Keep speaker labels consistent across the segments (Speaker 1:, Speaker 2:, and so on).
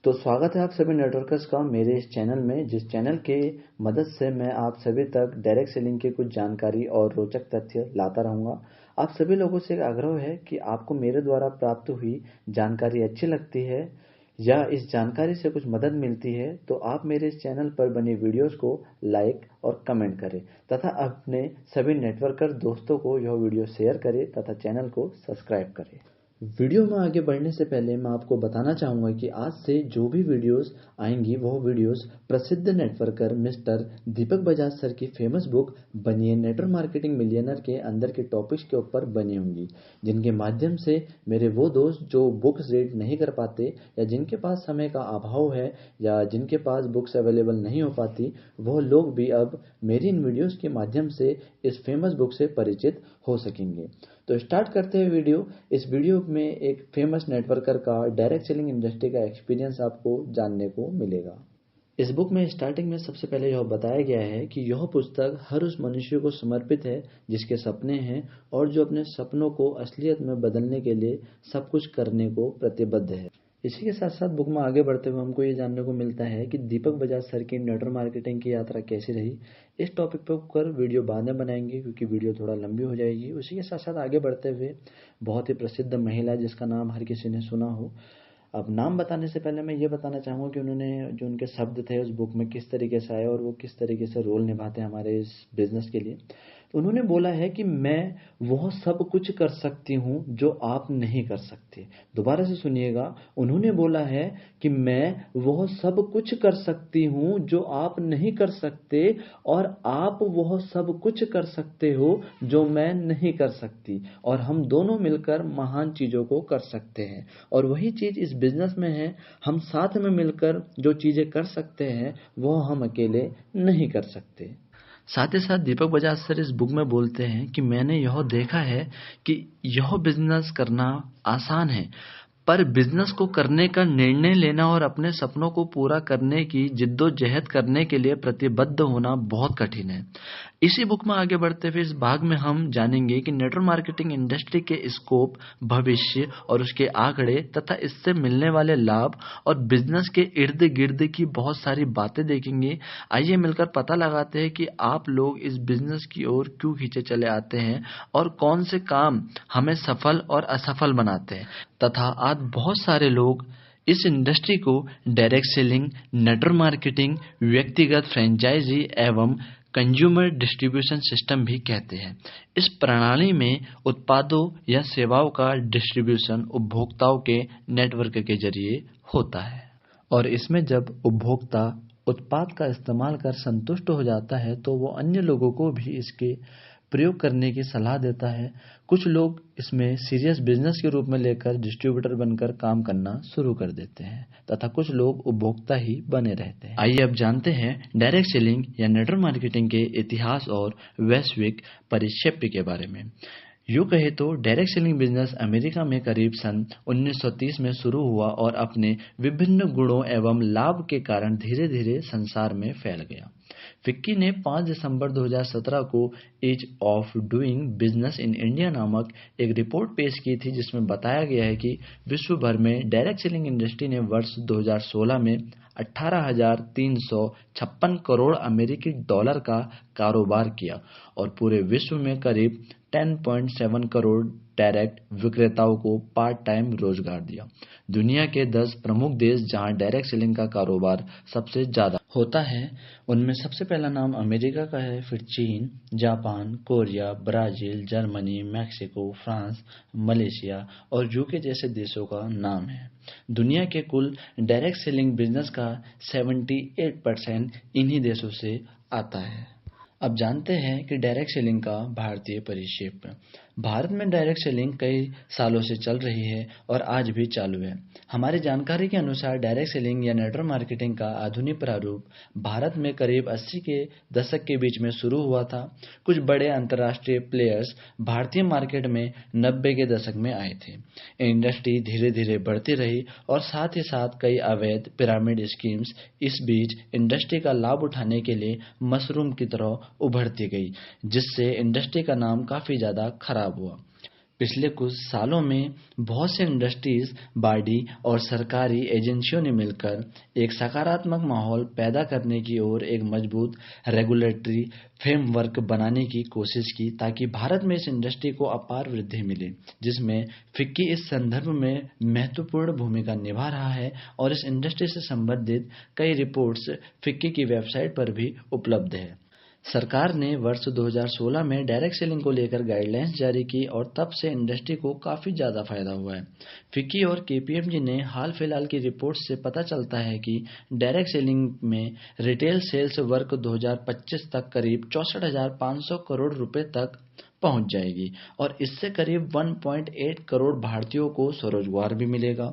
Speaker 1: तो स्वागत है आप सभी नेटवर्कर्स का मेरे इस चैनल में, जिस चैनल के मदद से मैं आप सभी तक डायरेक्ट सेलिंग की कुछ जानकारी और रोचक तथ्य लाता रहूँगा। आप सभी लोगों से एक आग्रह है कि आपको मेरे द्वारा प्राप्त हुई जानकारी अच्छी लगती है या इस जानकारी से कुछ मदद मिलती है तो आप मेरे इस चैनल पर बनी वीडियोस को लाइक और कमेंट करें तथा अपने सभी नेटवर्कर दोस्तों को यह वीडियो शेयर करें तथा चैनल को सब्सक्राइब करें। वीडियो में आगे बढ़ने से पहले मैं आपको बताना चाहूँगा कि आज से जो भी वीडियोस आएंगी वह वीडियोस प्रसिद्ध नेटवर्कर मिस्टर दीपक बजाज सर की फेमस बुक बनिए नेटवर्क मार्केटिंग मिलियनर के अंदर के टॉपिक्स के ऊपर बनी होंगी, जिनके माध्यम से मेरे वो दोस्त जो बुक्स रीड नहीं कर पाते या जिनके पास समय का अभाव है या जिनके पास बुक्स अवेलेबल नहीं हो पाती, वह लोग भी अब मेरी इन वीडियोस के माध्यम से इस फेमस बुक से परिचित हो सकेंगे। तो स्टार्ट करते हैं वीडियो। इस वीडियो में एक फेमस नेटवर्कर का डायरेक्ट सेलिंग इंडस्ट्री का एक्सपीरियंस आपको जानने को मिलेगा। इस बुक में स्टार्टिंग में सबसे पहले यह बताया गया है कि यह पुस्तक हर उस मनुष्य को समर्पित है जिसके सपने हैं और जो अपने सपनों को असलियत में बदलने के लिए सब कुछ करने को प्रतिबद्ध है। इसी के साथ साथ बुक में आगे बढ़ते हुए हमको ये जानने को मिलता है कि दीपक बजाज सर की नेटवर्क मार्केटिंग की यात्रा कैसी रही। इस टॉपिक पर वीडियो बाद में बनाएंगे क्योंकि वीडियो थोड़ा लंबी हो जाएगी। उसी के साथ साथ आगे बढ़ते हुए बहुत ही प्रसिद्ध महिला जिसका नाम हर किसी ने सुना हो। अब नाम बताने से पहले मैं ये बताना चाहूँगा कि उन्होंने जो उनके शब्द थे उस बुक में किस तरीके से आए और वो किस तरीके से रोल निभाते हैं हमारे इस बिजनेस के लिए। तो उन्होंने बोला है कि मैं वह सब कुछ कर सकती हूँ जो आप नहीं कर सकते। दोबारा से सुनिएगा, उन्होंने बोला है कि मैं वह सब कुछ कर सकती हूँ जो आप नहीं कर सकते और आप वह सब कुछ कर सकते हो जो मैं नहीं कर सकती और हम दोनों मिलकर महान चीज़ों को कर सकते हैं। और वही चीज़ इस बिजनेस में है, हम साथ में मिलकर जो चीज़ें कर सकते हैं वह हम अकेले नहीं कर सकते। साथ ही साथ दीपक बजाज सर इस बुक में बोलते हैं कि मैंने यह देखा है कि यह बिजनेस करना आसान है, पर बिजनेस को करने का निर्णय लेना और अपने सपनों को पूरा करने की जिद्दोजहद करने के लिए प्रतिबद्ध होना बहुत कठिन है। इसी बुक में आगे बढ़ते हुए इस भाग में हम जानेंगे कि नेटवर्क मार्केटिंग इंडस्ट्री के स्कोप, भविष्य और उसके आंकड़े तथा इससे मिलने वाले लाभ और बिजनेस के इर्द गिर्द की बहुत सारी बातें देखेंगे। आइए मिलकर पता लगाते हैं कि आप लोग इस बिजनेस की ओर क्यों खींचे चले आते हैं और कौन से काम हमें सफल और असफल बनाते हैं तथा आज बहुत सारे लोग इस इंडस्ट्री को डायरेक्ट सेलिंग, नेटवर्क मार्केटिंग, व्यक्तिगत फ्रेंचाइजी एवं कंज्यूमर डिस्ट्रीब्यूशन सिस्टम भी कहते हैं। इस प्रणाली में उत्पादों या सेवाओं का डिस्ट्रीब्यूशन उपभोक्ताओं के नेटवर्क के जरिए होता है और इसमें जब उपभोक्ता उत्पाद का इस्तेमाल कर संतुष्ट हो जाता है तो वो अन्य लोगों को भी इसके प्रयोग करने की सलाह देता है। कुछ लोग इसमें सीरियस बिजनेस के रूप में लेकर डिस्ट्रीब्यूटर बनकर काम करना शुरू कर देते हैं तथा कुछ लोग उपभोक्ता ही बने रहते हैं। आइए अब जानते हैं डायरेक्ट सेलिंग या नेटवर्क मार्केटिंग के इतिहास और वैश्विक परिप्रेक्ष्य के बारे में। यूँ कहे तो डायरेक्ट सेलिंग बिजनेस अमेरिका में करीब सन 1930 में शुरू हुआ और अपने विभिन्न गुणों एवं लाभ के कारण धीरे धीरे संसार में फैल गया। फिक्की ने 5 दिसंबर 2017 को ease of doing business in India नामक एक रिपोर्ट पेश की थी जिसमें बताया गया है कि विश्व भर में डायरेक्ट सेलिंग इंडस्ट्री ने वर्ष 2016 में 18,356 करोड़ अमेरिकी डॉलर का कारोबार किया और पूरे विश्व में करीब 10.7 करोड़ डायरेक्ट विक्रेताओं को पार्ट टाइम रोजगार दिया। दुनिया के 10 प्रमुख देश जहां डायरेक्ट सेलिंग का कारोबार सबसे ज्यादा होता है उनमें सबसे पहला नाम अमेरिका का है, फिर चीन, Japan, Korea, Brazil, Germany, Mexico, France, Malaysia और यूके जैसे देशों का नाम है। दुनिया के कुल डायरेक्ट सेलिंग बिजनेस का 78% इन्हीं देशों से आता है। अब जानते हैं कि डायरेक्ट सेलिंग का भारतीय परिप्रेक्ष्य। भारत में डायरेक्ट सेलिंग कई सालों से चल रही है और आज भी चालू है। हमारी जानकारी के अनुसार डायरेक्ट सेलिंग या नेटवर्क मार्केटिंग का आधुनिक प्रारूप भारत में करीब 80 के दशक के बीच में शुरू हुआ था। कुछ बड़े अंतर्राष्ट्रीय प्लेयर्स भारतीय मार्केट में 90 के दशक में आए थे। इंडस्ट्री धीरे धीरे बढ़ती रही और साथ ही साथ कई अवैध पिरामिड स्कीम्स इस बीच इंडस्ट्री का लाभ उठाने के लिए मशरूम की तरह उभरती गई, जिससे इंडस्ट्री का नाम काफी ज्यादा खराब हुआ। पिछले कुछ सालों में बहुत से इंडस्ट्रीज बॉडी और सरकारी एजेंसियों ने मिलकर एक सकारात्मक माहौल पैदा करने की ओर एक मजबूत रेगुलेटरी फ्रेमवर्क बनाने की कोशिश की ताकि भारत में इस इंडस्ट्री को अपार वृद्धि मिले, जिसमें फिक्की इस संदर्भ में महत्वपूर्ण भूमिका निभा रहा है और इस इंडस्ट्री से संबंधित कई रिपोर्ट्स फिक्की की वेबसाइट पर भी उपलब्ध है। सरकार ने वर्ष 2016 में डायरेक्ट सेलिंग को लेकर गाइडलाइंस जारी की और तब से इंडस्ट्री को काफी ज्यादा फायदा हुआ है। फिक्की और केपीएमजी ने हाल फिलहाल की रिपोर्ट से पता चलता है कि डायरेक्ट सेलिंग में रिटेल सेल्स वर्ष 2025 तक करीब 64,500 करोड़ रुपए तक पहुंच जाएगी और इससे करीब 1.8 करोड़ भारतीयों को स्वरोजगार भी मिलेगा,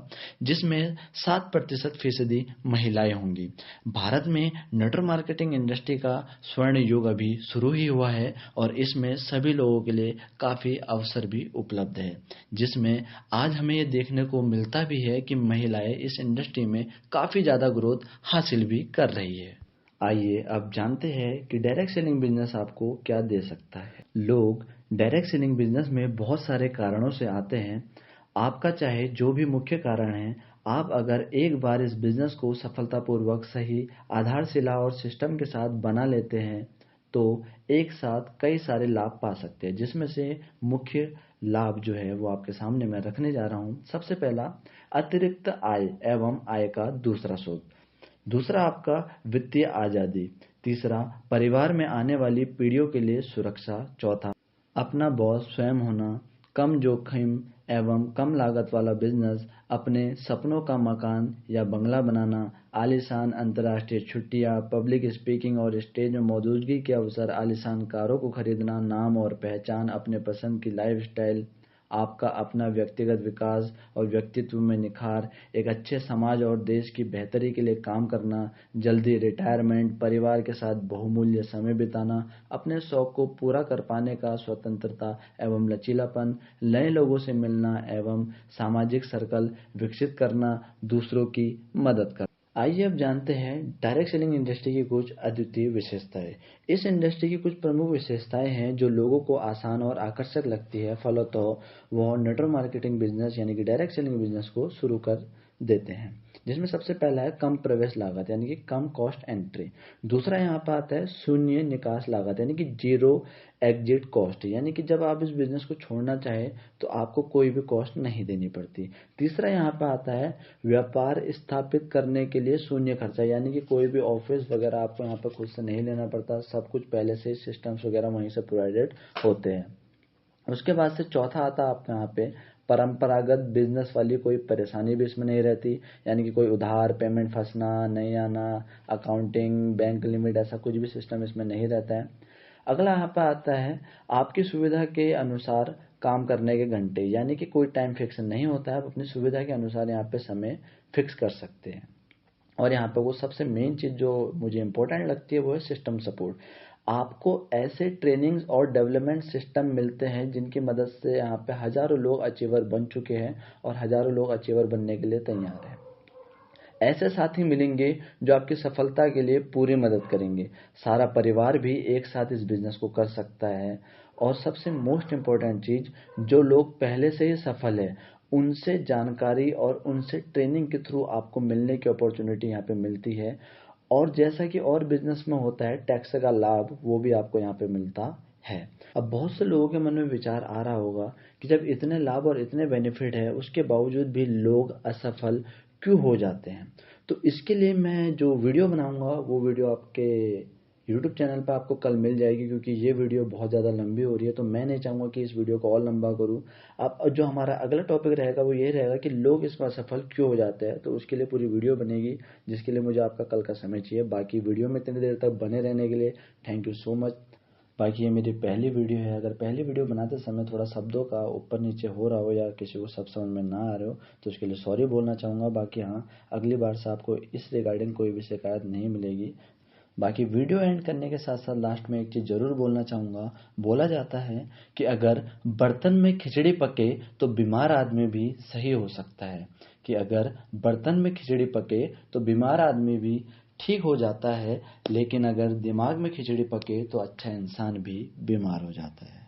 Speaker 1: जिसमें 7% महिलाएं होंगी। भारत में नेटवर्क मार्केटिंग इंडस्ट्री का स्वर्ण युग अभी शुरू ही हुआ है और इसमें सभी लोगों के लिए काफी अवसर भी उपलब्ध है, जिसमें आज हमें ये देखने को मिलता भी है कि महिलाएं इस इंडस्ट्री में काफी ज्यादा ग्रोथ हासिल भी कर रही है। आइए अब जानते हैं कि डायरेक्ट सेलिंग बिजनेस आपको क्या दे सकता है। लोग डायरेक्ट सेलिंग बिजनेस में बहुत सारे कारणों से आते हैं। आपका चाहे जो भी मुख्य कारण है, आप अगर एक बार इस बिजनेस को सफलतापूर्वक सही आधारशिला और सिस्टम के साथ बना लेते हैं तो एक साथ कई सारे लाभ पा सकते हैं, जिसमें से मुख्य लाभ जो है वो आपके सामने मैं रखने जा रहा हूँ। सबसे पहला, अतिरिक्त आय एवं आय का दूसरा स्रोत। दूसरा, आपका वित्तीय आजादी। तीसरा, परिवार में आने वाली पीढ़ियों के लिए सुरक्षा। चौथा, अपना बॉस स्वयं होना। कम जोखिम एवं कम लागत वाला बिजनेस। अपने सपनों का मकान या बंगला बनाना। आलीशान अंतर्राष्ट्रीय छुट्टियां, पब्लिक स्पीकिंग और स्टेज में मौजूदगी के अवसर। आलीशान कारों को खरीदना। नाम और पहचान, अपने पसंद की लाइफस्टाइल। आपका अपना व्यक्तिगत विकास और व्यक्तित्व में निखार। एक अच्छे समाज और देश की बेहतरी के लिए काम करना। जल्दी रिटायरमेंट। परिवार के साथ बहुमूल्य समय बिताना। अपने शौक को पूरा कर पाने का स्वतंत्रता एवं लचीलापन। नए लोगों से मिलना एवं सामाजिक सर्कल विकसित करना। दूसरों की मदद करना। आइए अब जानते हैं डायरेक्ट सेलिंग इंडस्ट्री की कुछ अद्वितीय विशेषताएं। इस इंडस्ट्री की कुछ प्रमुख विशेषताएं हैं जो लोगों को आसान और आकर्षक लगती है, फलतः वो नेटवर्क मार्केटिंग बिजनेस यानी कि डायरेक्ट सेलिंग बिजनेस को शुरू कर देते हैं। जिसमें सबसे पहला है कम प्रवेश लागत यानी कि कम कॉस्ट एंट्री। दूसरा यहाँ पर आता है शून्य निकास लागत यानी कि जीरो एग्जिट कॉस्ट, यानी कि जब आप इस बिजनेस को छोड़ना चाहे तो आपको कोई भी कॉस्ट नहीं देनी पड़ती। तीसरा यहाँ पर आता है व्यापार स्थापित करने के लिए शून्य खर्चा, यानी कि कोई भी ऑफिस वगैरह आपको यहाँ पर खुद से नहीं लेना पड़ता, सब कुछ पहले से सिस्टम्स वगैरह वहीं से प्रोवाइडेड होते हैं। उसके बाद से चौथा आता है आपका यहाँ पे परंपरागत बिजनेस वाली कोई परेशानी भी इसमें नहीं रहती, यानी कि कोई उधार पेमेंट फंसना नहीं आना, अकाउंटिंग बैंक लिमिट ऐसा कुछ भी सिस्टम इसमें नहीं रहता है। अगला यहाँ पे आता है आपकी सुविधा के अनुसार काम करने के घंटे, यानी कि कोई टाइम फिक्स नहीं होता है, आप अपनी सुविधा के अनुसार यहाँ पे समय फिक्स कर सकते हैं। और यहाँ पे वो सबसे मेन चीज जो मुझे इंपॉर्टेंट लगती है वो है सिस्टम सपोर्ट। आपको ऐसे ट्रेनिंग्स और डेवलपमेंट सिस्टम मिलते हैं जिनकी मदद से यहाँ पे हजारों लोग अचीवर बन चुके हैं और हजारों लोग अचीवर बनने के लिए तैयार हैं। ऐसे साथी मिलेंगे जो आपकी सफलता के लिए पूरी मदद करेंगे। सारा परिवार भी एक साथ इस बिजनेस को कर सकता है। और सबसे मोस्ट इम्पोर्टेंट चीज, जो लोग पहले से ही सफल है उनसे जानकारी और उनसे ट्रेनिंग के थ्रू आपको मिलने की अपॉर्चुनिटी यहाँ पे मिलती है। और जैसा कि और बिजनेस में होता है टैक्स का लाभ वो भी आपको यहाँ पे मिलता है। अब बहुत से लोगों के मन में विचार आ रहा होगा कि जब इतने लाभ और इतने बेनिफिट है उसके बावजूद भी लोग असफल क्यों हो जाते हैं। तो इसके लिए मैं जो वीडियो बनाऊंगा वो वीडियो आपके YouTube चैनल पर आपको कल मिल जाएगी, क्योंकि ये वीडियो बहुत ज़्यादा लंबी हो रही है तो मैं नहीं चाहूँगा कि इस वीडियो को और लंबा करूँ। अब जो हमारा अगला टॉपिक रहेगा वो ये रहेगा कि लोग इसमें असफल क्यों हो जाते हैं, तो उसके लिए पूरी वीडियो बनेगी जिसके लिए मुझे आपका कल का समय चाहिए। बाकी वीडियो में इतनी देर तक बने रहने के लिए थैंक यू सो मच। बाकी ये मेरी पहली वीडियो है, अगर पहली वीडियो बनाते समय थोड़ा शब्दों का ऊपर नीचे हो रहा हो या किसी को सब समझ में ना आ रहे हो तो उसके लिए सॉरी बोलना चाहूँगा। बाकी हाँ, अगली बार से आपको इस रिगार्डिंग कोई भी शिकायत नहीं मिलेगी। बाकी वीडियो एंड करने के साथ साथ लास्ट में एक चीज जरूर बोलना चाहूँगा। बोला जाता है कि अगर बर्तन में खिचड़ी पके तो बीमार आदमी भी सही हो सकता है, कि अगर बर्तन में खिचड़ी पके तो बीमार आदमी भी ठीक हो जाता है, लेकिन अगर दिमाग में खिचड़ी पके तो अच्छा इंसान भी बीमार हो जाता है।